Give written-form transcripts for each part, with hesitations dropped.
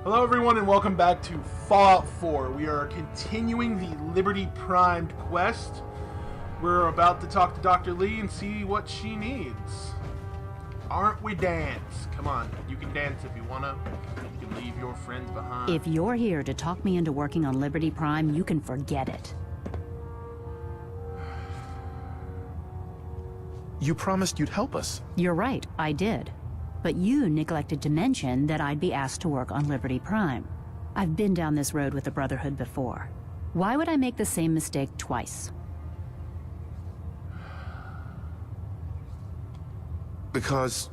Hello everyone and welcome back to Fallout 4. We are continuing the Liberty Primed quest. We're about to talk to Dr. Lee and see what she needs. Aren't we, Dance? Come on, you can dance if you wanna. You can leave your friends behind. If you're here to talk me into working on Liberty Prime, you can forget it. You promised you'd help us. You're right, I did. But you neglected to mention that I'd be asked to work on Liberty Prime. I've been down this road with the Brotherhood before. Why would I make the same mistake twice? Because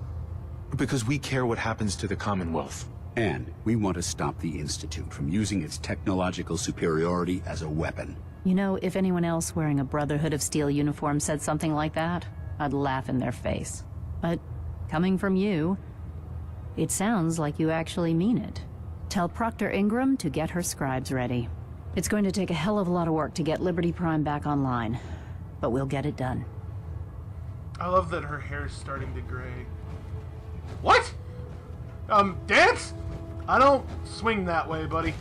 we care what happens to the Commonwealth. And we want to stop the Institute from using its technological superiority as a weapon. You know, if anyone else wearing a Brotherhood of Steel uniform said something like that, I'd laugh in their face. But coming from you, it sounds like you actually mean it. Tell Proctor Ingram to get her scribes ready. It's going to take a hell of a lot of work to get Liberty Prime back online, but we'll get it done. I love that her hair's starting to gray. What? Dance? I don't swing that way, buddy.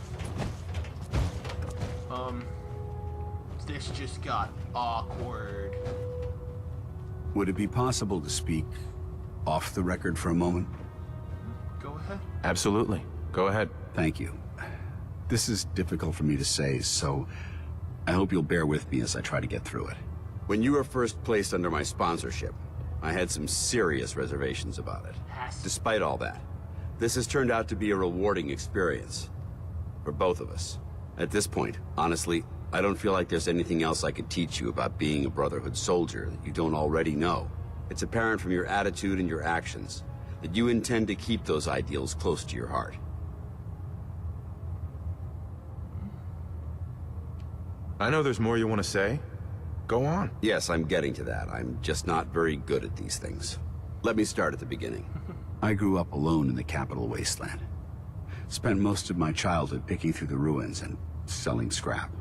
This just got awkward. Would it be possible to speak off the record for a moment? Go ahead. Absolutely. Go ahead. Thank you. This is difficult for me to say, so I hope you'll bear with me as I try to get through it. When you were first placed under my sponsorship, I had some serious reservations about it. Yes. Despite all that, this has turned out to be a rewarding experience. For both of us. At this point, honestly, I don't feel like there's anything else I could teach you about being a Brotherhood soldier that you don't already know. It's apparent from your attitude and your actions that you intend to keep those ideals close to your heart. I know there's more you want to say. Go on. Yes, I'm getting to that. I'm just not very good at these things. Let me start at the beginning. I grew up alone in the capital wasteland. Spent most of my childhood picking through the ruins and selling scrap.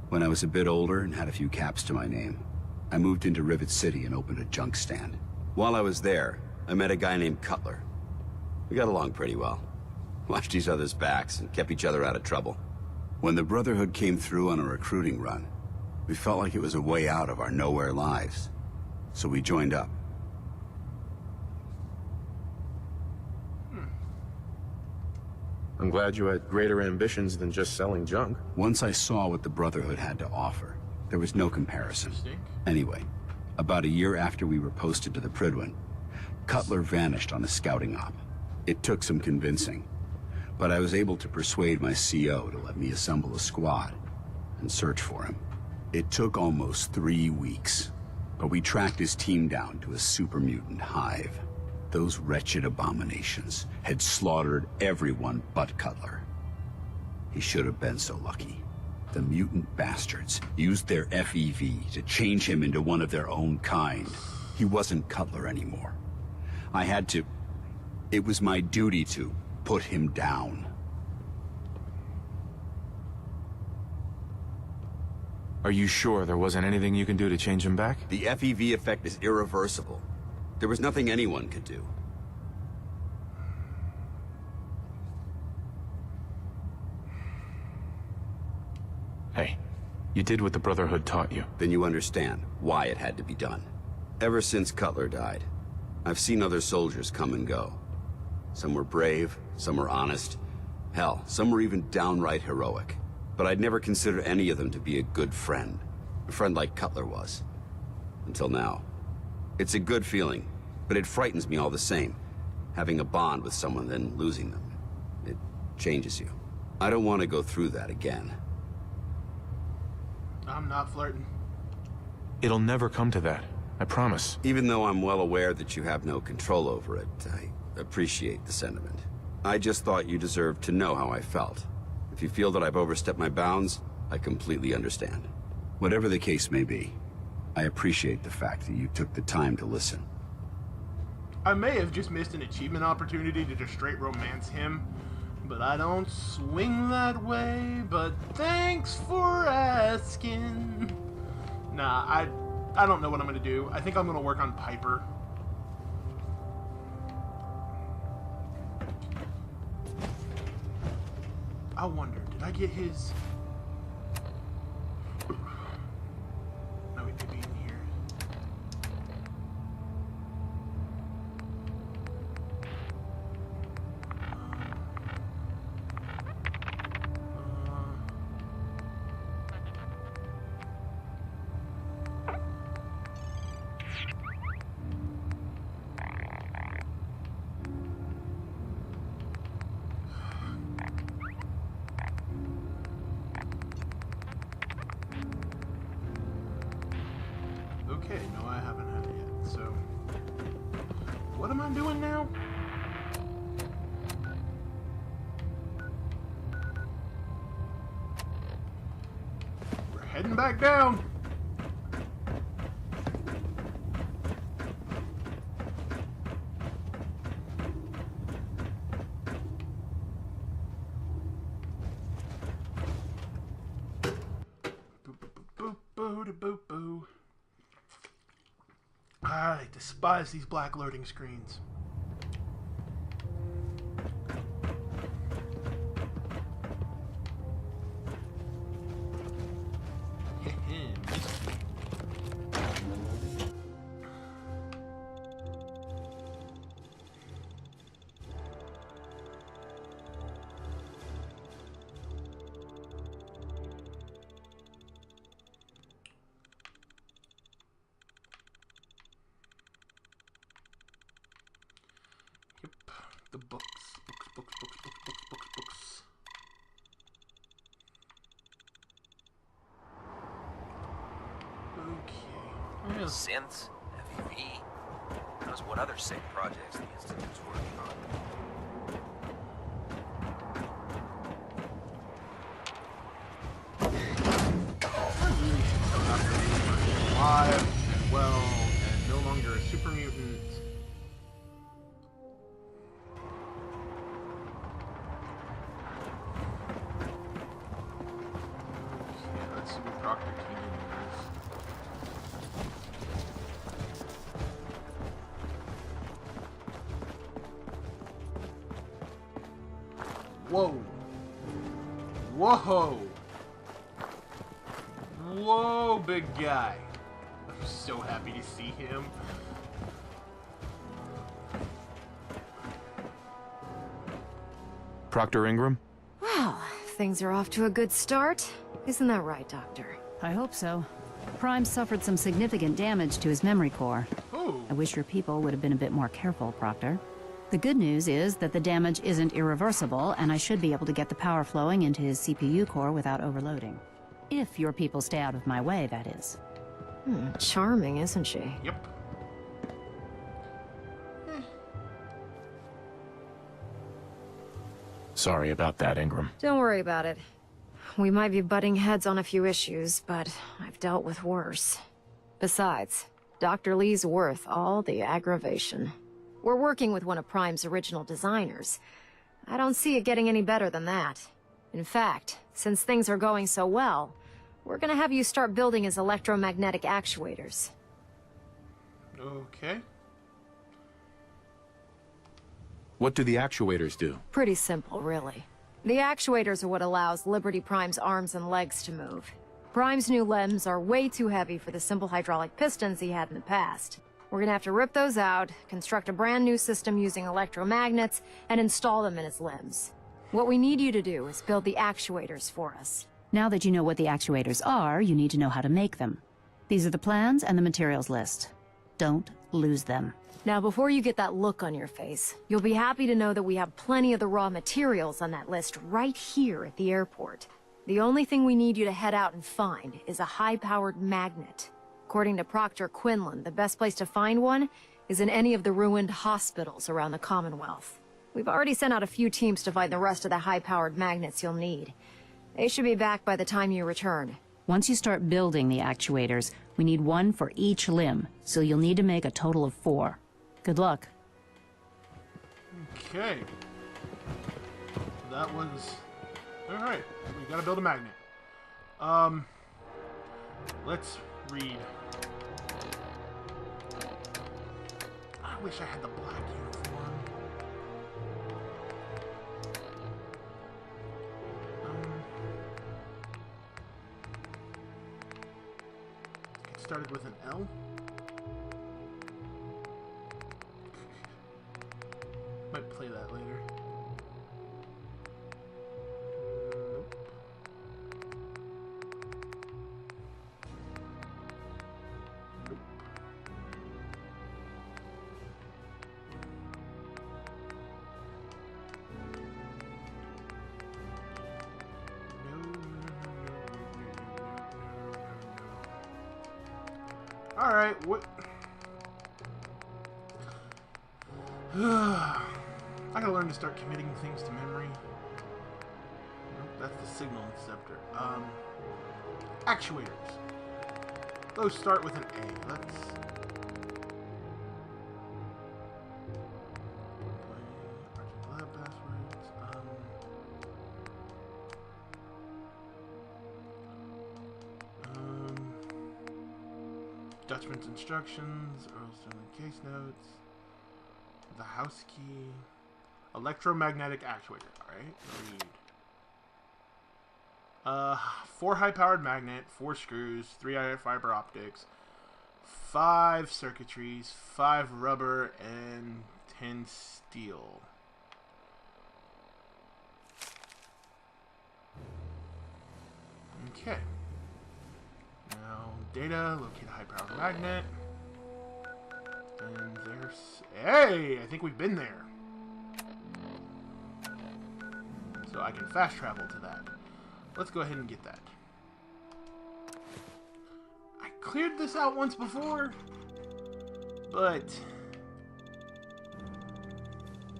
When I was a bit older and had a few caps to my name, I moved into Rivet City and opened a junk stand. While I was there, I met a guy named Cutler. We got along pretty well. Watched each other's backs and kept each other out of trouble. When the Brotherhood came through on a recruiting run, we felt like it was a way out of our nowhere lives. So we joined up. I'm glad you had greater ambitions than just selling junk. Once I saw what the Brotherhood had to offer, there was no comparison. Interesting. Anyway, about a year after we were posted to the Prydwen, Cutler vanished on a scouting op. It took some convincing, but I was able to persuade my CO to let me assemble a squad and search for him. It took almost 3 weeks, but we tracked his team down to a super mutant hive. Those wretched abominations had slaughtered everyone but Cutler. He should have been so lucky. The mutant bastards used their FEV to change him into one of their own kind. He wasn't Cutler anymore. I had to... It was my duty to put him down. Are you sure there wasn't anything you can do to change him back? The FEV effect is irreversible. There was nothing anyone could do. Hey, you did what the Brotherhood taught you. Then you understand why it had to be done. Ever since Cutler died, I've seen other soldiers come and go. Some were brave, some were honest. Hell, some were even downright heroic. But I'd never considered any of them to be a good friend. A friend like Cutler was. Until now. It's a good feeling, but it frightens me all the same. Having a bond with someone, then losing them. It changes you. I don't want to go through that again. I'm not flirting. It'll never come to that. I promise. Even though I'm well aware that you have no control over it, I appreciate the sentiment. I just thought you deserved to know how I felt. If you feel that I've overstepped my bounds, I completely understand. Whatever the case may be, I appreciate the fact that you took the time to listen. I may have just missed an achievement opportunity to just straight romance him, but I don't swing that way, but thanks for asking. Nah, I don't know what I'm gonna do. I think I'm gonna work on Piper. I wonder, did I get his... No, it could be in here. Okay, no, I haven't had it yet, so... What am I doing now? We're heading back down! Boo-boo-boo-boo-boo-boo. I despise these black loading screens. Yep, the books. Okay. Yeah. Synths, FEV. Knows what other sick projects the Institute's working on. Alive and well and no longer a super mutant. Okay, let's see what Dr. Keegan is. Whoa. Whoa. Whoa, big guy. I'm so happy to see him. Proctor Ingram? Well, things are off to a good start. Isn't that right, Doctor? I hope so. Prime suffered some significant damage to his memory core. Oh. I wish your people would have been a bit more careful, Proctor. The good news is that the damage isn't irreversible, and I should be able to get the power flowing into his CPU core without overloading. If your people stay out of my way, that is. Charming, isn't she? Yep. Sorry about that, Ingram. Don't worry about it. We might be butting heads on a few issues, but I've dealt with worse. Besides, Dr. Lee's worth all the aggravation. We're working with one of Prime's original designers. I don't see it getting any better than that. In fact, since things are going so well, we're gonna have you start building his electromagnetic actuators. Okay. What do the actuators do? Pretty simple, really. The actuators are what allows Liberty Prime's arms and legs to move. Prime's new limbs are way too heavy for the simple hydraulic pistons he had in the past. We're gonna have to rip those out, construct a brand new system using electromagnets, and install them in his limbs. What we need you to do is build the actuators for us. Now that you know what the actuators are, you need to know how to make them. These are the plans and the materials list. Don't lose them. Now, before you get that look on your face, you'll be happy to know that we have plenty of the raw materials on that list right here at the airport. The only thing we need you to head out and find is a high-powered magnet. According to Proctor Quinlan, the best place to find one is in any of the ruined hospitals around the Commonwealth. We've already sent out a few teams to find the rest of the high-powered magnets you'll need. They should be back by the time you return. Once you start building the actuators, we need one for each limb, so you'll need to make a total of 4. Good luck. Okay. That was... Alright, we gotta build a magnet. Let's read. I wish I had the black uniform. started with an L. Might play that later. Nope. Nope. Alright, what? I gotta learn to start committing things to memory. Nope, that's the signal interceptor. Actuators. Those start with an A. Let's... Lab passwords. Dutchman's instructions, Earl Sterling case notes, the house key, electromagnetic actuator. Alright, read. 4 high-powered magnet, 4 screws, 3 fiber optics, 5 circuitries, 5 rubber, and 10 steel. Okay. Now, data, locate a high-powered magnet. And there's... Hey! I think we've been there. So I can fast travel to that. Let's go ahead and get that. I cleared this out once before, but...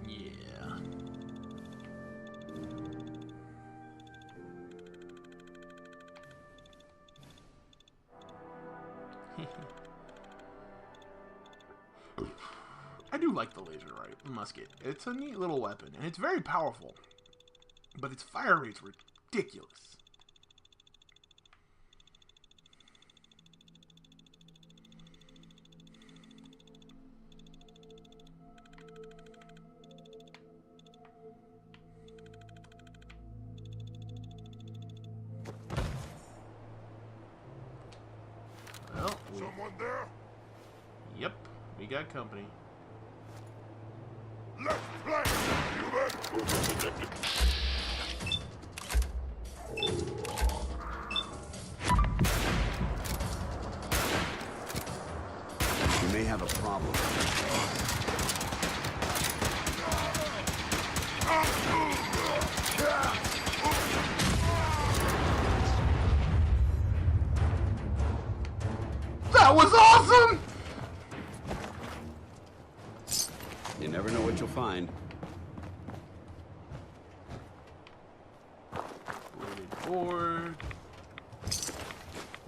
yeah. I do like the laser musket. It's a neat little weapon, and it's very powerful. But its fire rate's ridiculous. Well, Someone there? Yep, we got company. Let's play, human! You may have a problem. That was awesome! You never know what you'll find. Loaded board.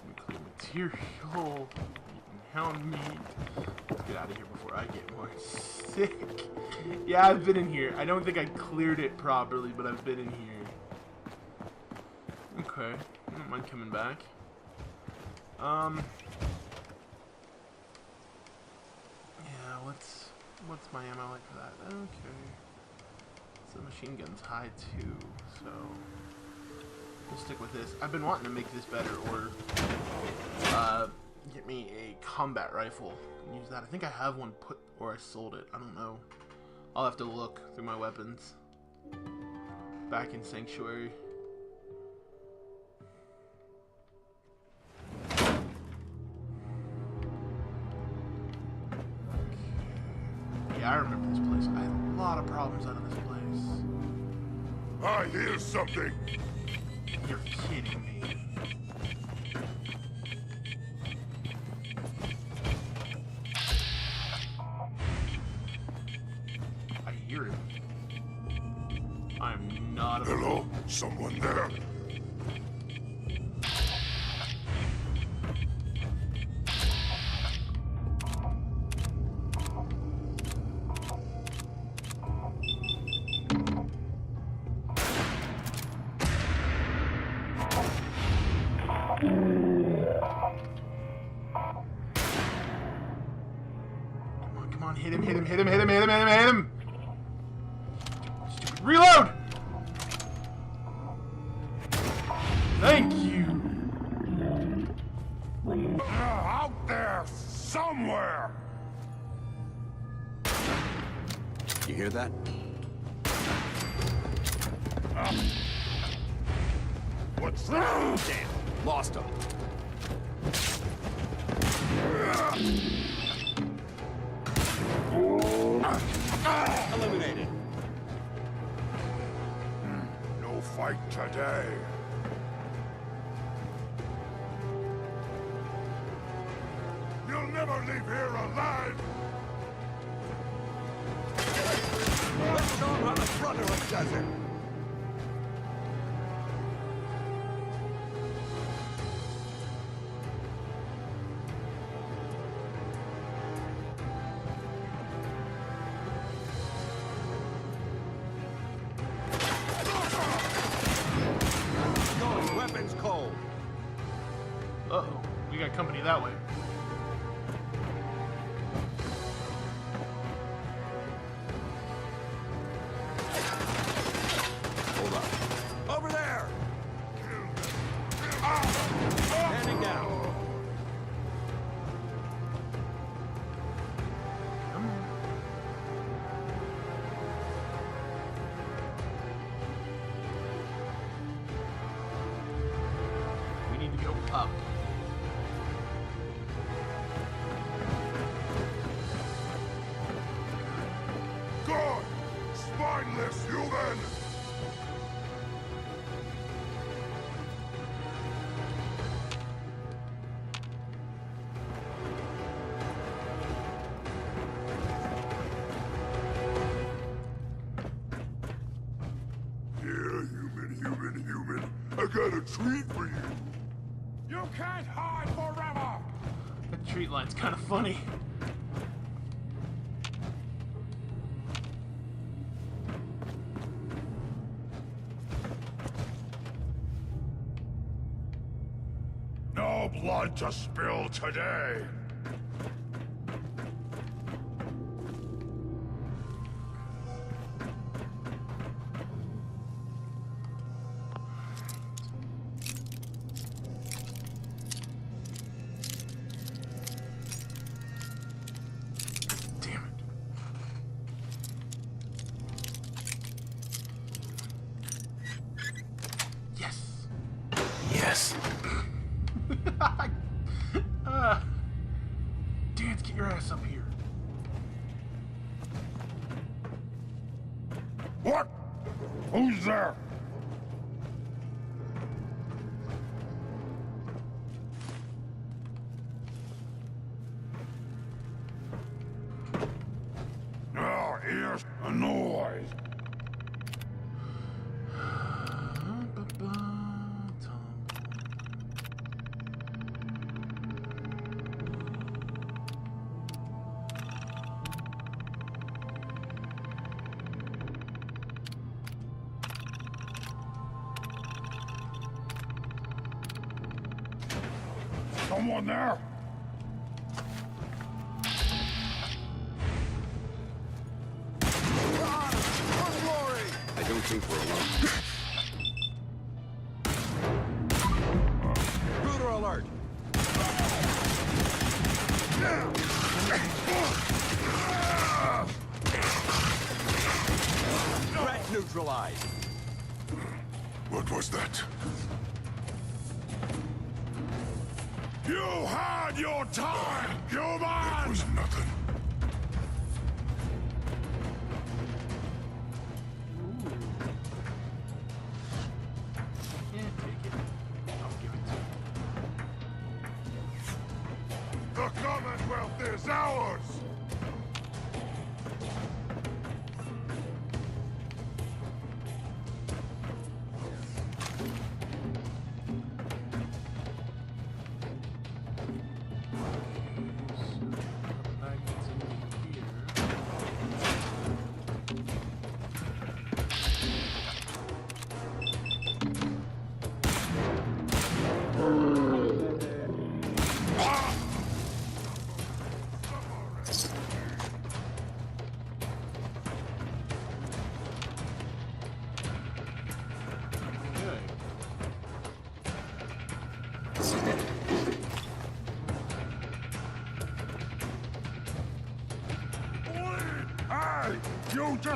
Nuclear material. Hound meat. Let's get out of here before I get more sick. Yeah, I've been in here. I don't think I cleared it properly, but I've been in here. Okay. I don't mind coming back. Yeah, what's my ammo like for that? Okay. So the machine gun's high too, so we'll stick with this. I've been wanting to make this better, or get me a combat rifle and use that. I think I have one put, or I sold it. I don't know. I'll have to look through my weapons back in Sanctuary. Yeah, I remember this place. I had a lot of problems out of this place. I hear something! You're kidding me. I hear him. I'm not a... Hello? Someone there? Come on, hit him, hit him, hit him, hit him, hit him, hit him, hit him! Stupid reload! Thank you! How somewhere! You hear that? What's wrong? Damn, lost him. Eliminated. No fight today. You'll never leave here alive! Let's go on the front of a desert. Weapons cold. Uh-oh. We got company that way. Hold up. Over there! Standing down. We need to go up. Good! Spineless human! Here, human. I got a treat for you. You can't hide forever! That treat line's kind of funny. No blood to spill today. Damn it. Yes. Yes. Dance, get your ass up here. What? Who's there? Oh, here's a noise. Someone there? I don't think we're alone. Intruder alert! Threat neutralized. What was that? You had your time, human! It was nothing. Can't take it. I'll give it to you. The Commonwealth is ours!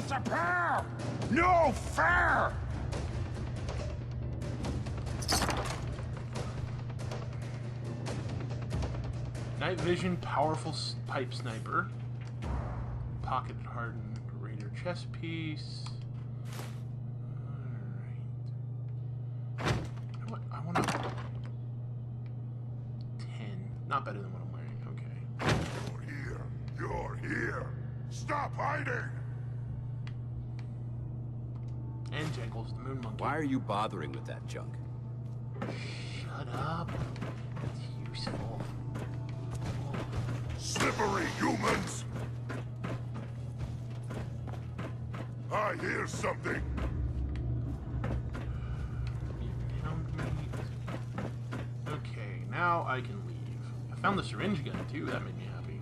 disappear! No fair! Night vision, powerful pipe sniper. Pocket hardened raider chest piece. Alright. You know what? I want to... 10. Not better than what I'm wearing. Okay. You're here! You're here! Stop hiding! And Jangles, the moon monkey. Why are you bothering with that junk? Shut up. It's useful. Slippery humans! I hear something! Okay, now I can leave. I found the syringe gun too, that made me happy.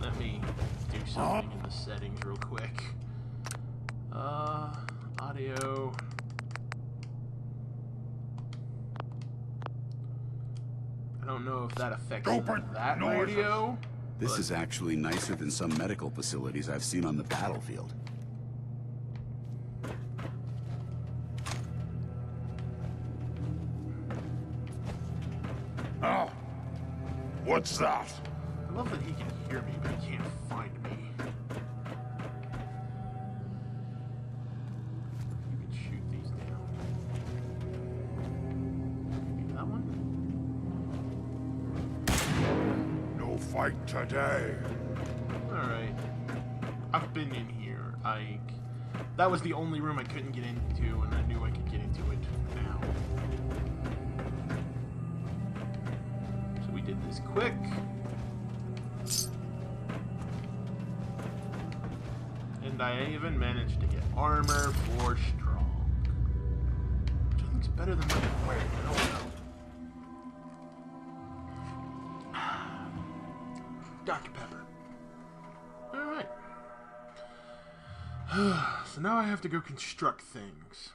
Let me do something in the settings real quick. Audio. I don't know if that affects that radio. This is actually nicer than some medical facilities I've seen on the battlefield. Oh! What's that? I love that he can hear me, but he can't find me. You can shoot these down. Maybe that one? No fight today. Alright. I've been in here. That was the only room I couldn't get into, and I knew I could get into it now. So we did this quick. And I even managed to get armor for strong. Which I think is better than what I'm wearing. I don't know. Dr. Pepper. Alright. So now I have to go construct things.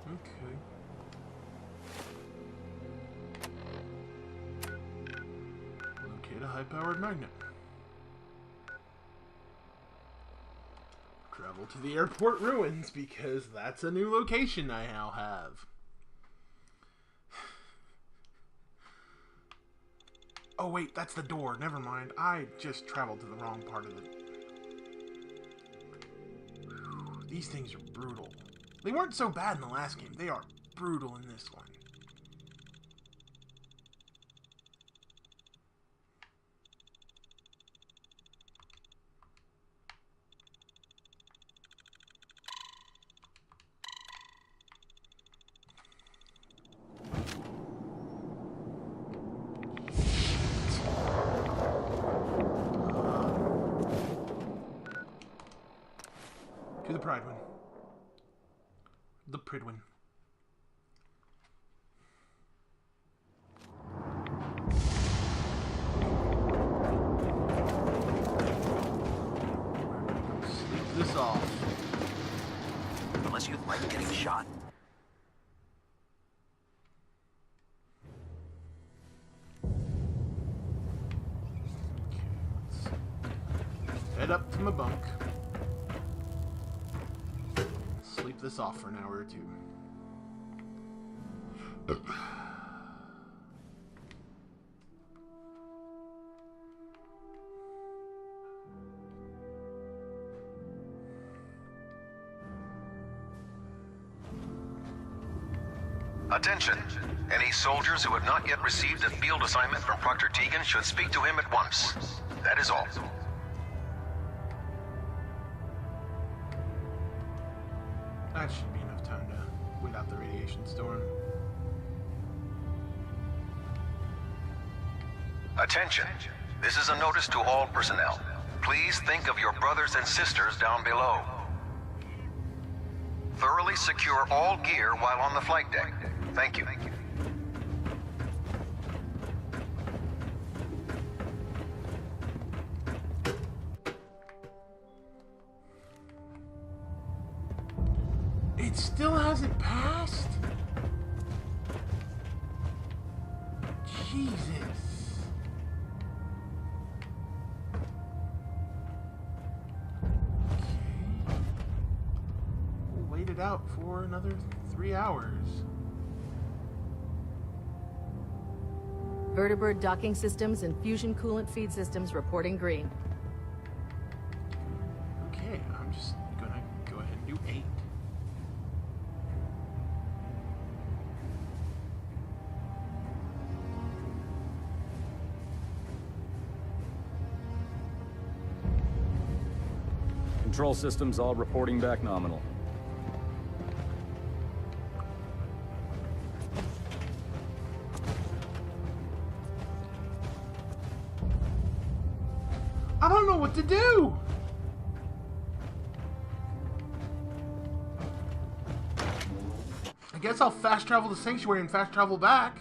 Okay. Locate a high-powered magnet. Travel to the airport ruins because that's a new location I now have. Oh wait, that's the door. Never mind. I just traveled to the wrong part of it. These things are brutal. They weren't so bad in the last game. They are brutal in this one. To the Pride one. The Pridwin. Sleep this off. Unless you like getting shot. Okay, let's head up to my bunk. Sleep this off for an hour or two. Attention! Any soldiers who have not yet received a field assignment from Proctor Tegan should speak to him at once. That is all. That should be enough time to wait out the radiation storm. Attention! This is a notice to all personnel. Please think of your brothers and sisters down below. Thoroughly secure all gear while on the flight deck. Thank you. Jesus. Okay. We'll wait it out for another 3 hours. Vertibird docking systems and fusion coolant feed systems reporting green. Okay, I'm just gonna go ahead and do 8. Control systems all reporting back nominal. I don't know what to do! I guess I'll fast travel to Sanctuary and fast travel back.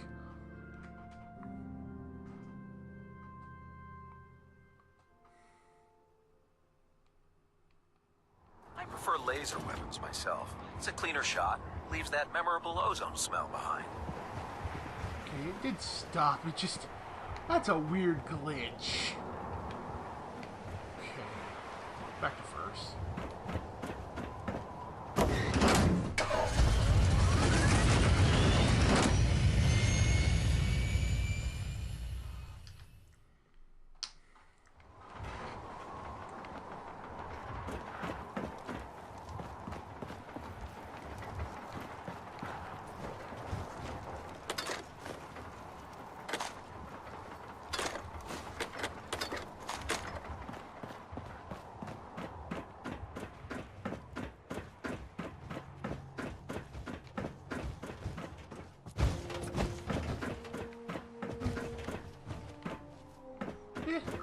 I prefer laser weapons myself. It's a cleaner shot, leaves that memorable ozone smell behind. Okay, it did stop. It just... That's a weird glitch. Okay. Back to first.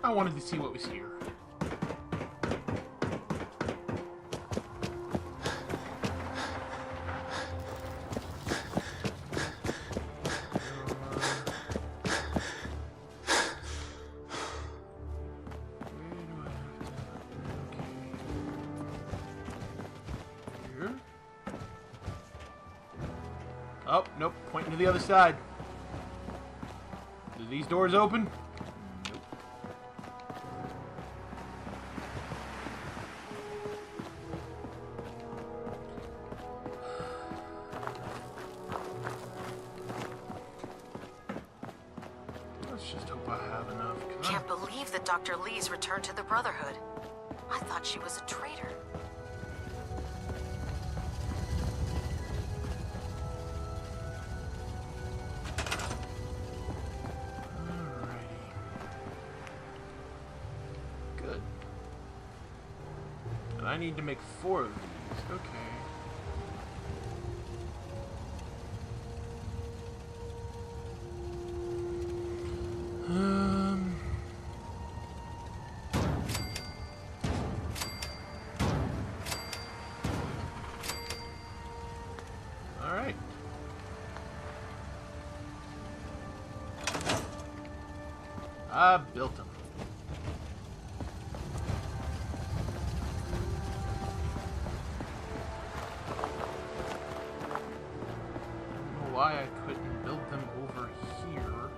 I wanted to see what was here. Here. Oh, nope. Pointing to the other side. Do these doors open? Let's just hope I have enough. Can't believe that Dr. Lee's returned to the Brotherhood. I thought she was a traitor. Alrighty. Good. And I need to make 4 of these. Okay. Alright. I built them. I don't know why I couldn't build them over here.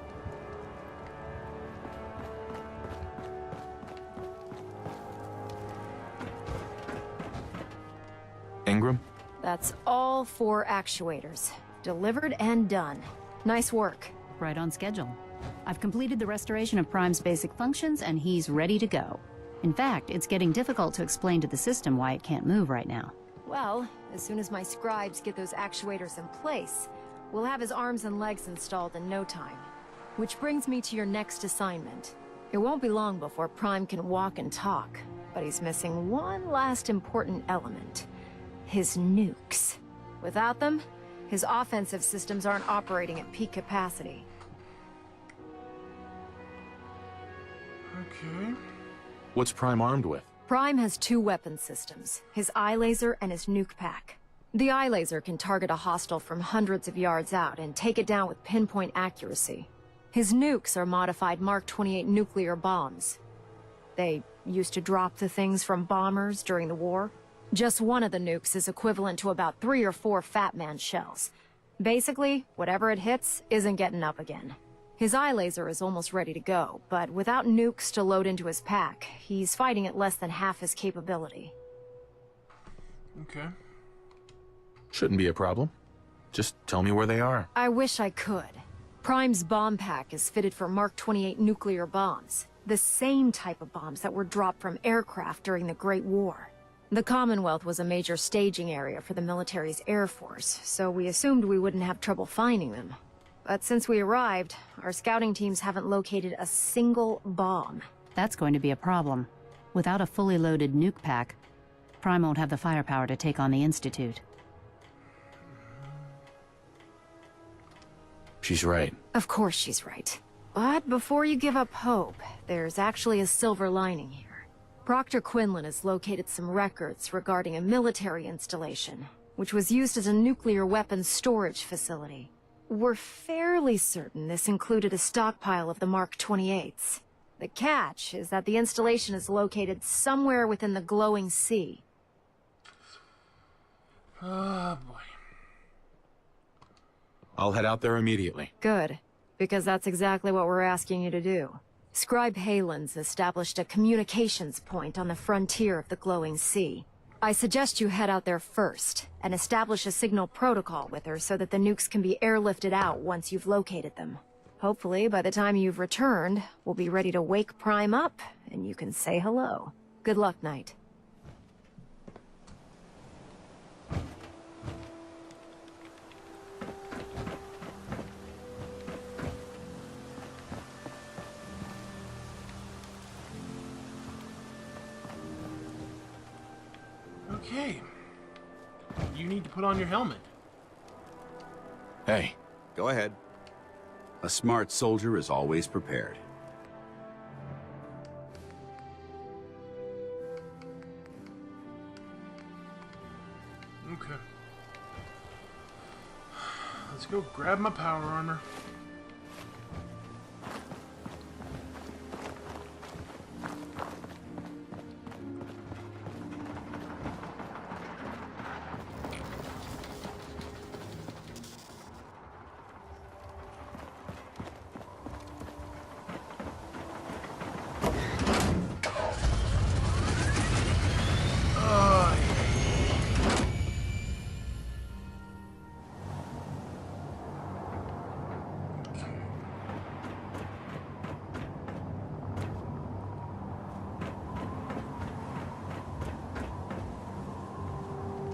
Ingram? That's all 4 actuators. Delivered and done. Nice work. Right on schedule. I've completed the restoration of Prime's basic functions, and he's ready to go. In fact, it's getting difficult to explain to the system why it can't move right now. Well, as soon as my scribes get those actuators in place, we'll have his arms and legs installed in no time. Which brings me to your next assignment. It won't be long before Prime can walk and talk, but he's missing one last important element. His nukes. Without them, his offensive systems aren't operating at peak capacity. Okay. What's Prime armed with? Prime has 2 weapon systems, his eye laser and his nuke pack. The eye laser can target a hostile from hundreds of yards out and take it down with pinpoint accuracy. His nukes are modified Mark 28 nuclear bombs. They used to drop the things from bombers during the war. Just one of the nukes is equivalent to about 3 or 4 Fat Man shells. Basically, whatever it hits isn't getting up again. His eye laser is almost ready to go, but without nukes to load into his pack, he's fighting at less than half his capability. Okay. Shouldn't be a problem. Just tell me where they are. I wish I could. Prime's bomb pack is fitted for Mark 28 nuclear bombs, the same type of bombs that were dropped from aircraft during the Great War. The Commonwealth was a major staging area for the military's air force, so we assumed we wouldn't have trouble finding them. But since we arrived, our scouting teams haven't located a single bomb. That's going to be a problem. Without a fully loaded nuke pack, Prime won't have the firepower to take on the Institute. She's right. Of course she's right. But before you give up hope, there's actually a silver lining here. Proctor Quinlan has located some records regarding a military installation, which was used as a nuclear weapons storage facility. We're fairly certain this included a stockpile of the Mark 28s. The catch is that the installation is located somewhere within the glowing sea. Oh, boy. I'll head out there immediately. Good, because that's exactly what we're asking you to do. Scribe Halen's established a communications point on the frontier of the glowing sea. I suggest you head out there first, and establish a signal protocol with her so that the nukes can be airlifted out once you've located them. Hopefully, by the time you've returned, we'll be ready to wake Prime up, and you can say hello. Good luck, Knight. Okay. You need to put on your helmet. Hey. Go ahead. A smart soldier is always prepared. Okay. Let's go grab my power armor.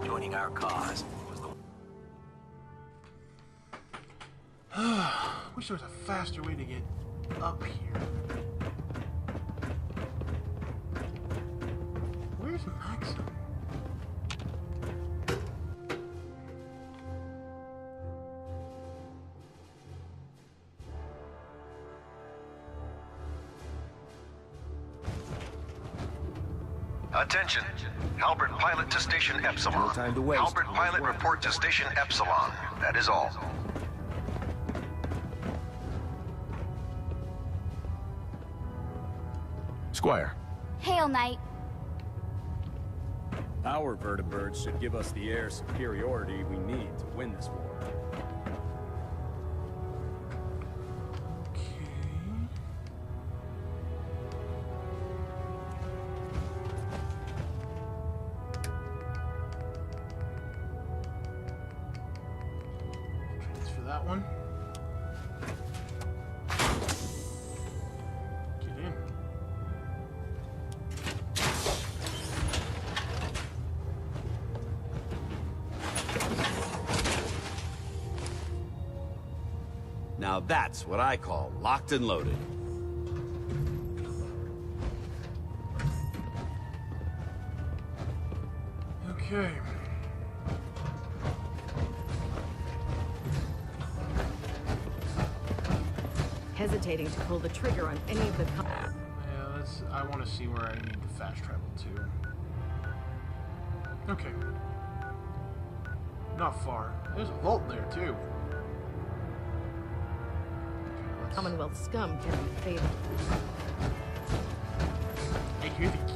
Joining our cause was the... Wish there was a faster way to get up here. Where's Maxim? Attention. Halbert pilot to station Epsilon. No time to waste. Halbert pilot report to station Epsilon. That is all. Squire. Hail, Knight. Our vertibirds should give us the air superiority we need to win this war. Transfer that one. Get in. Now that's what I call locked and loaded. Okay. Hesitating to pull the trigger on any of the... Yeah, I want to see where I need to fast travel to. Okay. Not far. There's a vault there, too. Okay, Commonwealth scum can be fatal. I hear the key.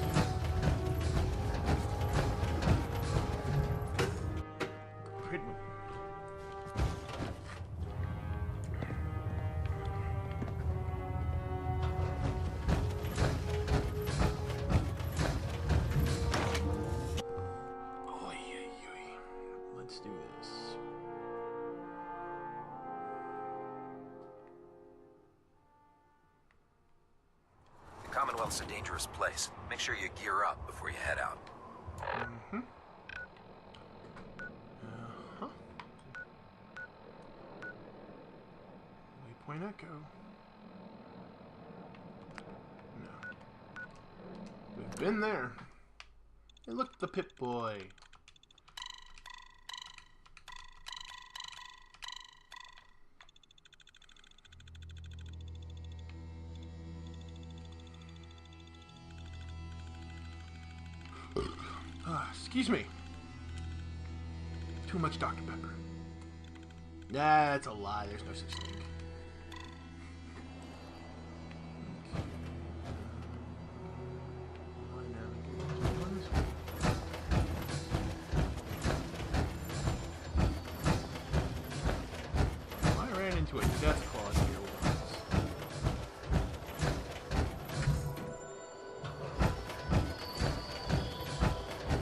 Pridman. Commonwealth's a dangerous place. Make sure you gear up before you head out. Mm-hmm. Waypoint Echo. No. We've been there. Hey, look, the Pip-Boy. Excuse me. Too much Dr. Pepper. Nah, that's a lie. There's no such thing. I ran into a death clause here once.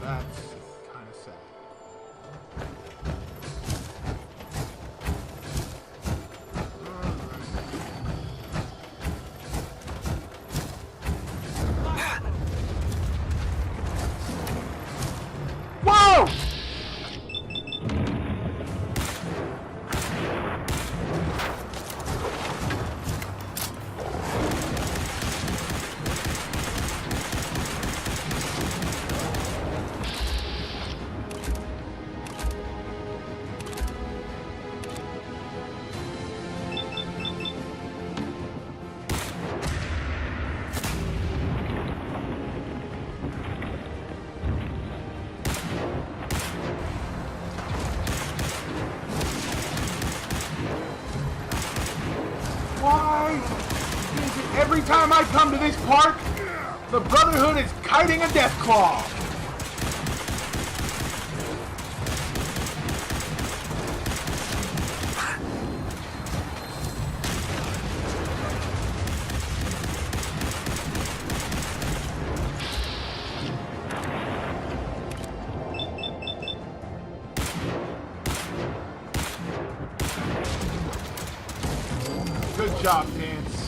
That's kind of sad. Whoa! Why is it every time I come to this park, the Brotherhood is kiting a death claw? Good job, Dance.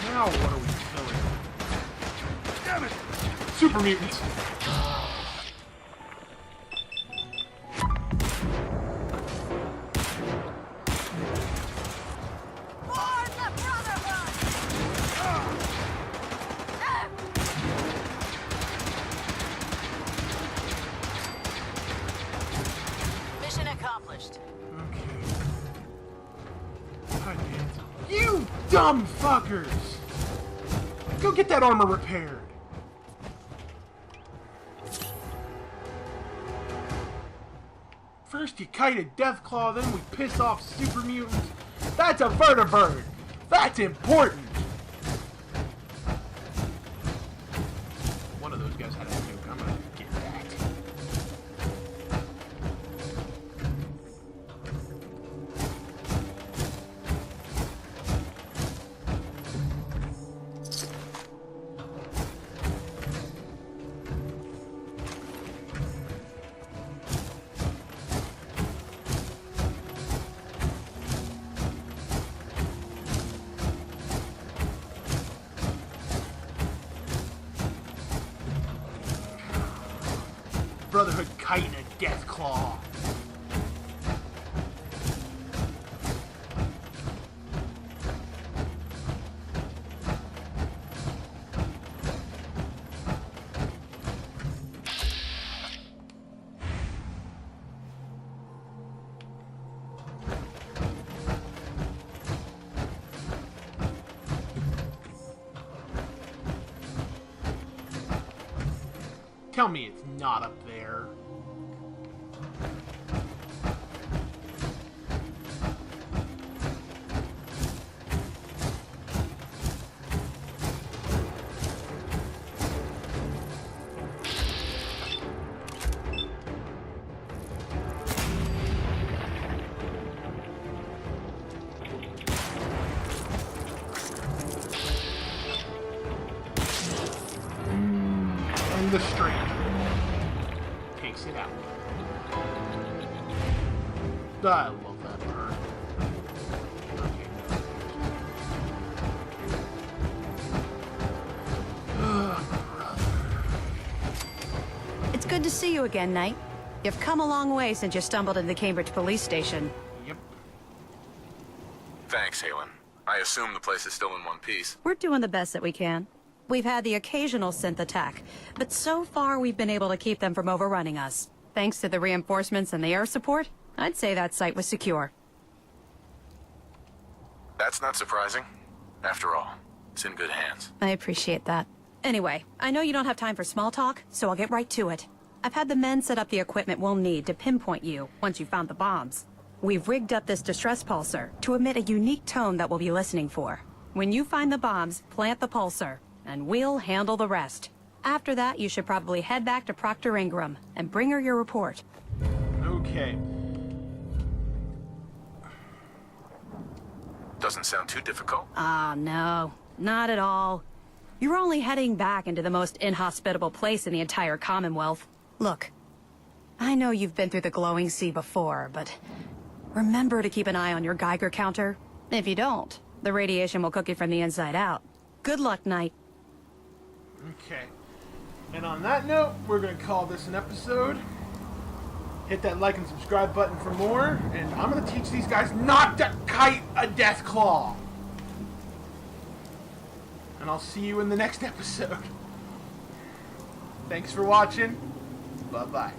Now what are we killing? Damn it! Super mutants! Mission accomplished. Okay. God, Dance. You dumb fuckers! Go get that armor repaired! First you kite a Deathclaw, then we piss off super mutants. That's a vertibird! That's important! One of those guys had a nuke. I'm gonna get that. Brotherhood kiting a Deathclaw. Tell me it's not up there. killing the stranger. Takes it out. I love that bird. It's good to see you again, Knight. You've come a long way since you stumbled into the Cambridge police station. Yep. Thanks, Halen. I assume the place is still in one piece. We're doing the best that we can. We've had the occasional synth attack, but so far we've been able to keep them from overrunning us. Thanks to the reinforcements and the air support, I'd say that site was secure. That's not surprising. After all, it's in good hands. I appreciate that. Anyway, I know you don't have time for small talk, so I'll get right to it. I've had the men set up the equipment we'll need to pinpoint you once you've found the bombs. We've rigged up this distress pulsar to emit a unique tone that we'll be listening for. When you find the bombs, plant the pulsar, and we'll handle the rest. After that, you should probably head back to Proctor Ingram and bring her your report. Okay. Doesn't sound too difficult. Ah, no. Not at all. You're only heading back into the most inhospitable place in the entire Commonwealth. Look, I know you've been through the glowing sea before, but remember to keep an eye on your Geiger counter. If you don't, the radiation will cook you from the inside out. Good luck, Knight. Okay. And on that note, we're going to call this an episode. Hit that like and subscribe button for more. And I'm going to teach these guys not to kite a death claw. And I'll see you in the next episode. Thanks for watching. Bye-bye.